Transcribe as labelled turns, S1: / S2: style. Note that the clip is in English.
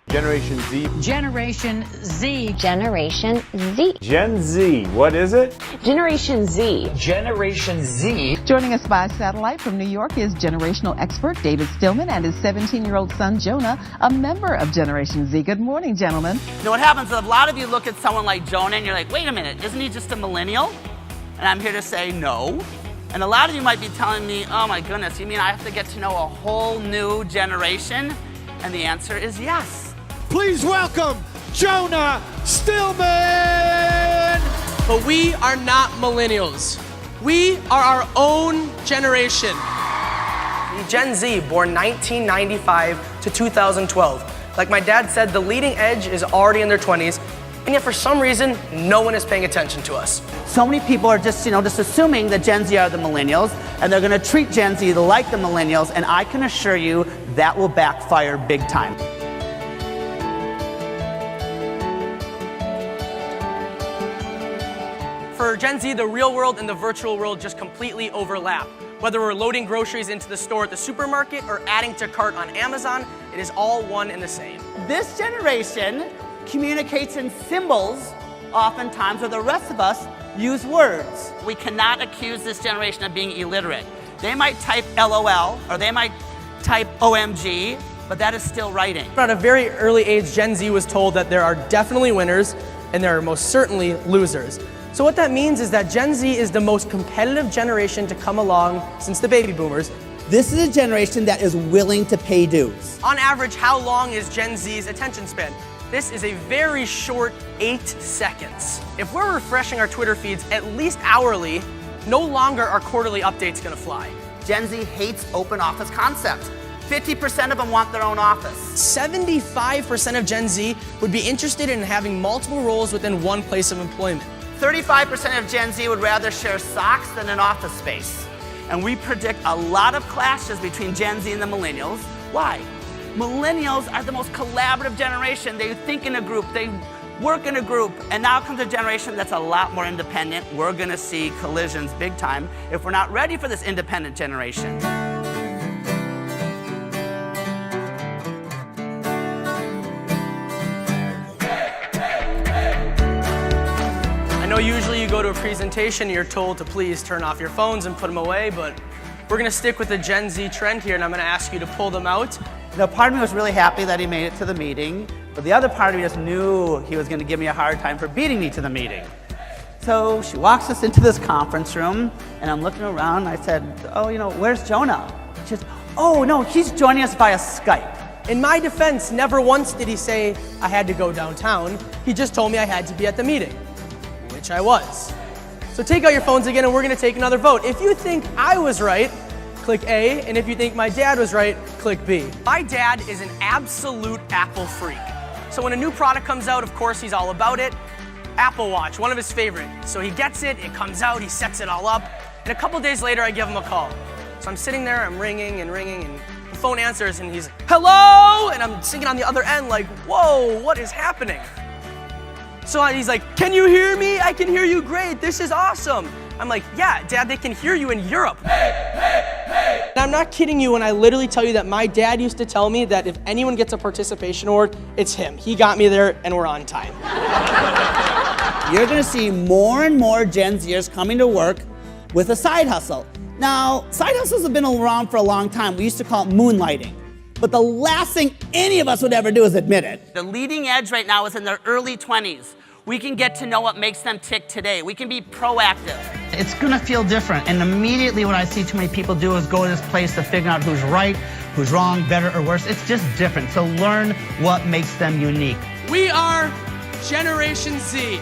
S1: Generation Z.
S2: Generation Z.
S3: Generation Z.
S1: Gen Z. What is it?
S3: Generation Z.
S4: Generation Z.
S5: Joining us by satellite from New York is generational expert David Stillman and his 17-year-old son Jonah, a member of Generation Z. Good morning, gentlemen.
S6: Now what happens is a lot of you look at someone like Jonah and you're like, wait a minute, isn't he just a millennial? And I'm here to say no. And a lot of you might be telling me, oh my goodness, you mean I have to get to know a whole new generation? And the answer is yes.
S7: Please welcome Jonah Stillman!
S8: But we are not millennials. We are our own generation.
S9: Gen Z, born 1995 to 2012. Like my dad said, the leading edge is already in their 20s, and yet for some reason, no one is paying attention to us.
S6: So many people are just assuming that Gen Z are the millennials, and they're gonna treat Gen Z like the millennials, and I can assure you that will backfire big time.
S9: For Gen Z, the real world and the virtual world just completely overlap. Whether we're loading groceries into the store at the supermarket or adding to cart on Amazon, it is all one and the same.
S6: This generation communicates in symbols oftentimes, where the rest of us use words. We cannot accuse this generation of being illiterate. They might type LOL or they might type OMG, but that is still writing.
S9: At a very early age, Gen Z was told that there are definitely winners and there are most certainly losers. So what that means is that Gen Z is the most competitive generation to come along since the baby boomers.
S6: This is a generation that is willing to pay dues.
S9: On average, how long is Gen Z's attention span? This is a very short 8 seconds. If we're refreshing our Twitter feeds at least hourly, no longer are quarterly updates gonna fly.
S6: Gen Z hates open office concept. 50% of them want their own office.
S9: 75% of Gen Z would be interested in having multiple roles within one place of employment.
S6: 35% of Gen Z would rather share socks than an office space. And we predict a lot of clashes between Gen Z and the millennials. Why? Millennials are the most collaborative generation. They think in a group, they work in a group, and now comes a generation that's a lot more independent. We're gonna see collisions big time if we're not ready for this independent generation.
S9: I know usually you go to a presentation and you're told to please turn off your phones and put them away, but we're gonna stick with the Gen Z trend here and I'm gonna ask you to pull them out.
S6: Now, part of me was really happy that he made it to the meeting, but the other part of me just knew he was gonna give me a hard time for beating me to the meeting. So she walks us into this conference room and I'm looking around and I said, oh, where's Jonah? She says, oh no, he's joining us via Skype.
S9: In my defense, never once did he say I had to go downtown. He just told me I had to be at the meeting. Which I was. So take out your phones again and we're gonna take another vote. If you think I was right, click A, and if you think my dad was right, click B. My dad is an absolute Apple freak. So when a new product comes out, of course he's all about it. Apple Watch, one of his favorite. So he gets it, it comes out, he sets it all up, and a couple days later I give him a call. So I'm sitting there, I'm ringing, and the phone answers and he's, hello? And I'm singing on the other end like, whoa, what is happening? So he's like, can you hear me? I can hear you great. This is awesome. I'm like, yeah, Dad, they can hear you in Europe. Hey, hey, hey. And I'm not kidding you when I literally tell you that my dad used to tell me that if anyone gets a participation award, it's him. He got me there and we're on time.
S6: You're gonna see more and more Gen Zers coming to work with a side hustle. Now, side hustles have been around for a long time. We used to call it moonlighting. But the last thing any of us would ever do is admit it. The leading edge right now is in their early 20s. We can get to know what makes them tick today. We can be proactive. It's gonna feel different, and immediately what I see too many people do is go to this place to figure out who's right, who's wrong, better or worse. It's just different, so learn what makes them unique.
S8: We are Generation Z.